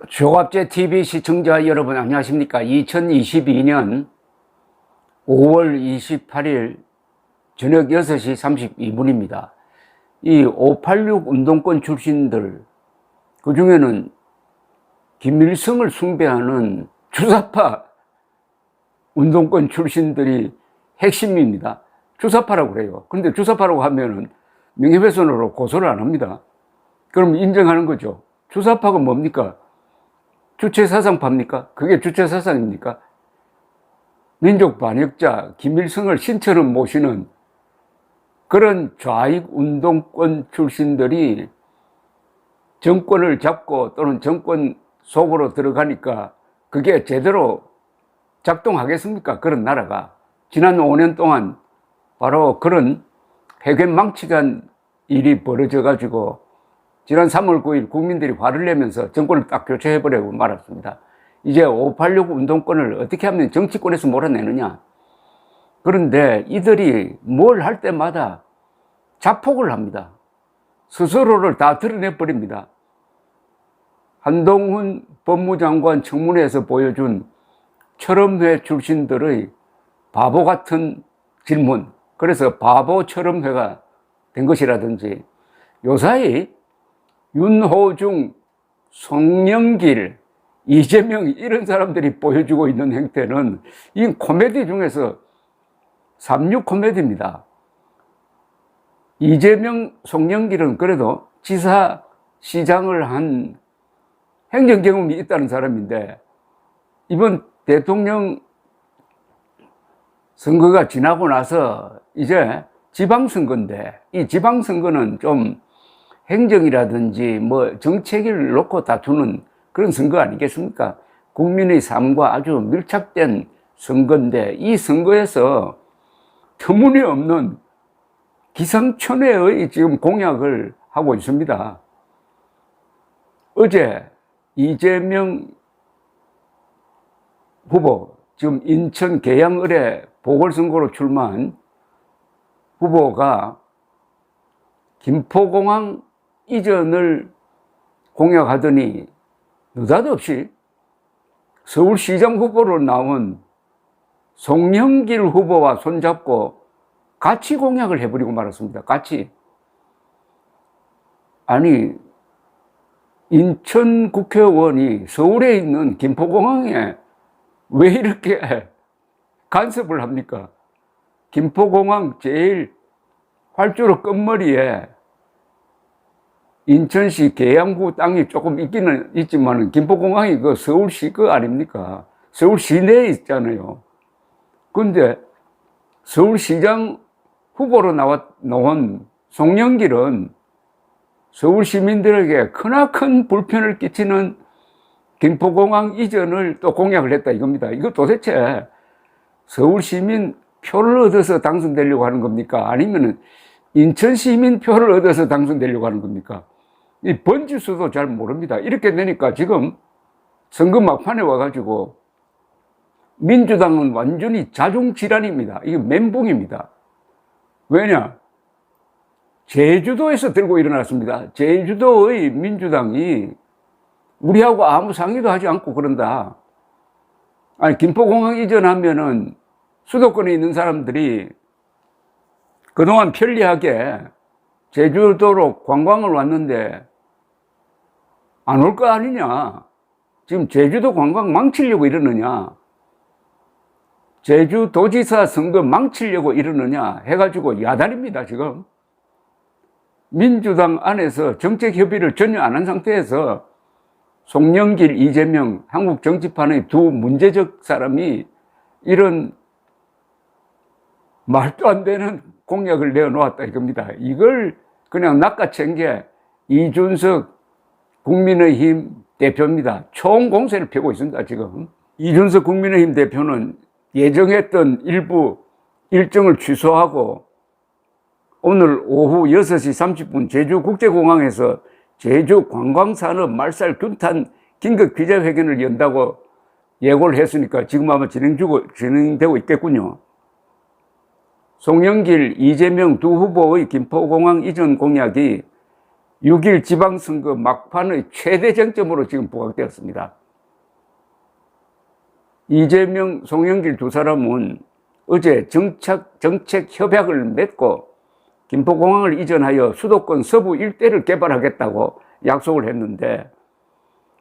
조갑제 TV 시청자 여러분 안녕하십니까? 2022년 5월 28일 저녁 6시 32분입니다. 이 586 운동권 출신들, 그 중에는 김일성을 숭배하는 주사파 운동권 출신들이 핵심입니다. 주사파라고 그래요. 근데 주사파라고 하면은 명예훼손으로 고소를 안 합니다. 그럼 인정하는 거죠. 주사파가 뭡니까? 주체사상파입니까? 그게 주체사상입니까? 민족 반역자 김일성을 신처럼 모시는 그런 좌익 운동권 출신들이 정권을 잡고 또는 정권 속으로 들어가니까 그게 제대로 작동하겠습니까? 그런 나라가. 지난 5년 동안 바로 그런 회견망측한 일이 벌어져가지고 지난 3월 9일 국민들이 화를 내면서 정권을 딱 교체해버리고 말았습니다. 이제 586 운동권을 어떻게 하면 정치권에서 몰아내느냐. 그런데 이들이 뭘 할 때마다 자폭을 합니다. 스스로를 다 드러내버립니다. 한동훈 법무장관 청문회에서 보여준 철험회 출신들의 바보 같은 질문, 그래서 바보 철험회가 된 것이라든지, 요사이 윤호중, 송영길, 이재명 이런 사람들이 보여주고 있는 행태는 이 코미디 중에서 36 코미디입니다. 이재명, 송영길은 그래도 지사, 시장을 한 행정 경험이 있다는 사람인데, 이번 대통령 선거가 지나고 나서 이제 지방선거인데, 이 지방선거는 좀 행정이라든지 뭐 정책을 놓고 다투는 그런 선거 아니겠습니까? 국민의 삶과 아주 밀착된 선거인데, 이 선거에서 터무니없는 기상천외의 지금 공약을 하고 있습니다. 어제 이재명 후보, 지금 인천 계양을에 보궐선거로 출마한 후보가 김포공항 이전을 공약하더니 느닷없이 서울시장 후보로 나온 송영길 후보와 손잡고 같이 공약을 해버리고 말았습니다. 같이. 아니, 인천 국회의원이 서울에 있는 김포공항에 왜 이렇게 간섭을 합니까? 김포공항 제일 활주로 끝머리에 인천시 계양구 땅이 조금 있기는 있지만 김포공항이 그 서울시 그 아닙니까? 서울 시내에 있잖아요. 근데 서울시장 후보로 나온 송영길은 서울 시민들에게 크나큰 불편을 끼치는 김포공항 이전을 또 공약을 했다 이겁니다. 이거 도대체 서울 시민 표를 얻어서 당선되려고 하는 겁니까? 아니면 인천 시민 표를 얻어서 당선되려고 하는 겁니까? 이 번지수도 잘 모릅니다. 이렇게 되니까 지금 선거 막판에 와가지고 민주당은 완전히 자중질환입니다. 이게 멘붕입니다. 왜냐? 제주도에서 들고 일어났습니다. 제주도의 민주당이 우리하고 아무 상의도 하지 않고 그런다. 아니, 김포공항 이전하면은 수도권에 있는 사람들이 그동안 편리하게 제주도로 관광을 왔는데 안 올 거 아니냐. 지금 제주도 관광 망치려고 이러느냐. 제주도지사 선거 망치려고 이러느냐 해가지고 야단입니다, 지금. 민주당 안에서 정책 협의를 전혀 안 한 상태에서 송영길, 이재명, 한국 정치판의 두 문제적 사람이 이런 말도 안 되는 공약을 내어놓았다 이겁니다. 이걸 그냥 낚아챈 게 이준석 국민의힘 대표입니다. 총공세를 펴고 있습니다, 지금. 이준석 국민의힘 대표는 예정했던 일부 일정을 취소하고 오늘 오후 6시 30분 제주국제공항에서 제주 관광산업 말살 규탄 긴급 기자회견을 연다고 예고를 했으니까 지금 아마 진행되고 있겠군요. 송영길, 이재명 두 후보의 김포공항 이전 공약이 6.1 지방선거 막판의 최대 쟁점으로 지금 부각되었습니다. 이재명, 송영길 두 사람은 어제 정책 협약을 맺고 김포공항을 이전하여 수도권 서부 일대를 개발하겠다고 약속을 했는데,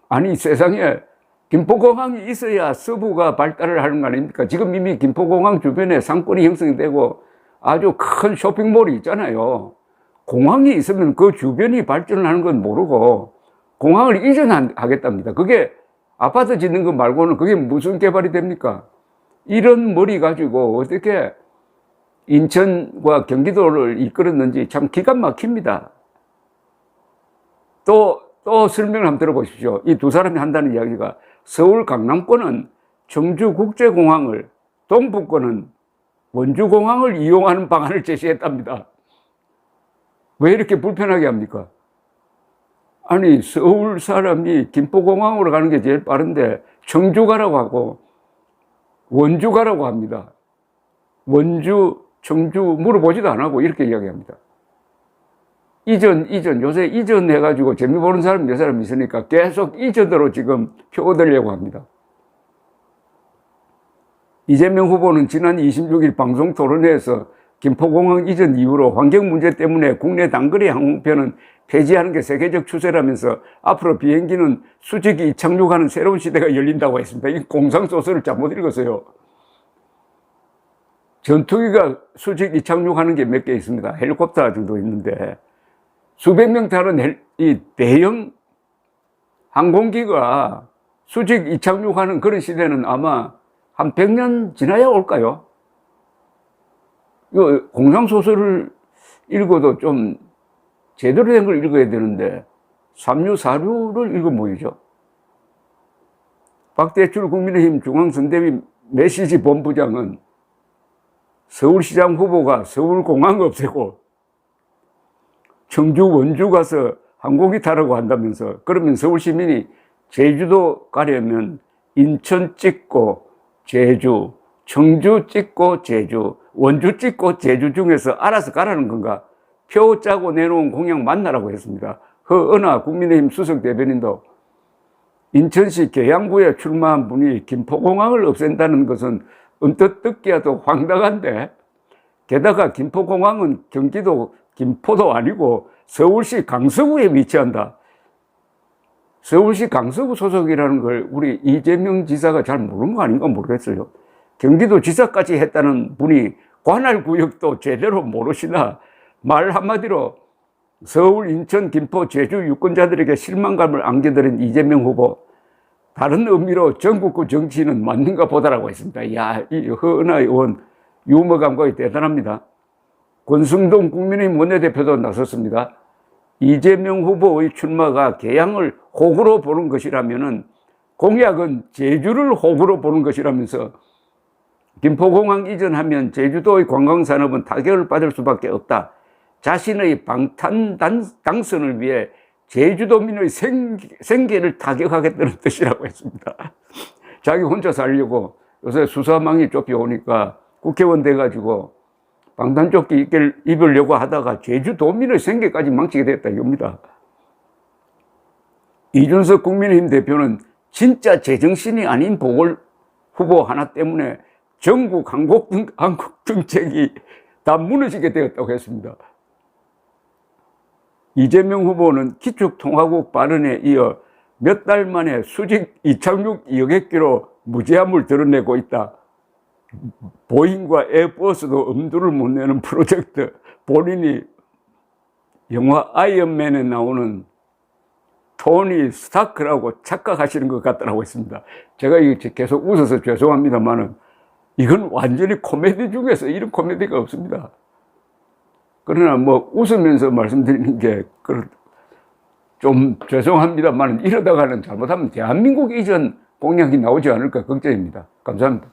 아니 세상에 김포공항이 있어야 서부가 발달을 하는 거 아닙니까? 지금 이미 김포공항 주변에 상권이 형성이 되고 아주 큰 쇼핑몰이 있잖아요. 공항이 있으면 그 주변이 발전을 하는 건 모르고 공항을 이전하겠답니다. 그게 아파트 짓는 것 말고는 그게 무슨 개발이 됩니까? 이런 머리 가지고 어떻게 인천과 경기도를 이끌었는지 참 기가 막힙니다. 또 설명을 한번 들어보십시오. 이 두 사람이 한다는 이야기가 서울 강남권은 청주국제공항을, 동북권은 원주공항을 이용하는 방안을 제시했답니다. 왜 이렇게 불편하게 합니까? 아니 서울 사람이 김포공항으로 가는 게 제일 빠른데 청주 가라고 하고 원주 가라고 합니다. 원주, 청주 물어보지도 안 하고 이렇게 이야기합니다. 이전, 요새 이전해가지고 재미 보는 사람 몇 사람 있으니까 계속 이전으로 지금 표 얻으려고 합니다. 이재명 후보는 지난 26일 방송 토론회에서 김포공항 이전 이후로 환경 문제 때문에 국내 단거리 항공편은 폐지하는 게 세계적 추세라면서 앞으로 비행기는 수직이 이착륙하는 새로운 시대가 열린다고 했습니다. 이 공상 소설을 잘못 읽었어요. 전투기가 수직 이착륙하는 게 몇 개 있습니다. 헬리콥터 정도 있는데 수백 명 타는 이 대형 항공기가 수직 이착륙하는 그런 시대는 아마 한 100년 지나야 올까요? 이거 공상소설을 읽어도 좀 제대로 된 걸 읽어야 되는데 삼류, 사류를 읽으면 뭐이죠? 박대출 국민의힘 중앙선대위 메시지 본부장은 서울시장 후보가 서울공항 없애고 청주, 원주 가서 항공기 타라고 한다면서, 그러면 서울시민이 제주도 가려면 인천 찍고 제주, 청주 찍고 제주, 원주 찍고 제주 중에서 알아서 가라는 건가? 표 짜고 내놓은 공약 만나라고 했습니다. 허은하 국민의힘 수석 대변인도 인천시 계양구에 출마한 분이 김포공항을 없앤다는 것은 언뜻 듣기에도 황당한데, 게다가 김포공항은 경기도 김포도 아니고 서울시 강서구에 위치한다. 서울시 강서구 소속이라는 걸 우리 이재명 지사가 잘 모르는 거 아닌가 모르겠어요. 경기도 지사까지 했다는 분이 관할 구역도 제대로 모르시나, 말 한마디로 서울, 인천, 김포, 제주 유권자들에게 실망감을 안겨드린 이재명 후보, 다른 의미로 전국구 정치는 맞는가 보다라고 했습니다. 이야, 이 허은하 의원 유머 감각이 대단합니다. 권승동 국민의힘 원내대표도 나섰습니다. 이재명 후보의 출마가 개항을 호구로 보는 것이라면은 공약은 제주를 호구로 보는 것이라면서 김포공항 이전하면 제주도의 관광산업은 타격을 받을 수밖에 없다. 자신의 방탄 당선을 위해 제주도민의 생계를 타격하겠다는 뜻이라고 했습니다. 자기 혼자 살려고 요새 수사망이 좁혀오니까 국회의원 돼가지고 방탄조끼 입으려고 하다가 제주도민의 생계까지 망치게 됐다 이겁니다. 이준석 국민의힘 대표는 진짜 제정신이 아닌 보궐 후보 하나 때문에 전국 한국 정책이 다 무너지게 되었다고 했습니다. 이재명 후보는 기축통화국 발언에 이어 몇 달 만에 수직 이착륙 여객기로 무제함을 드러내고 있다. 보잉과 에어버스도 엄두를 못 내는 프로젝트, 본인이 영화 아이언맨에 나오는 토니 스타크라고 착각하시는 것 같다고 했습니다. 제가 계속 웃어서 죄송합니다만은 이건 완전히 코미디 중에서 이런 코미디가 없습니다. 그러나 뭐 웃으면서 말씀드리는 게 좀 죄송합니다만 이러다가는 잘못하면 대한민국 이전 공약이 나오지 않을까 걱정입니다. 감사합니다.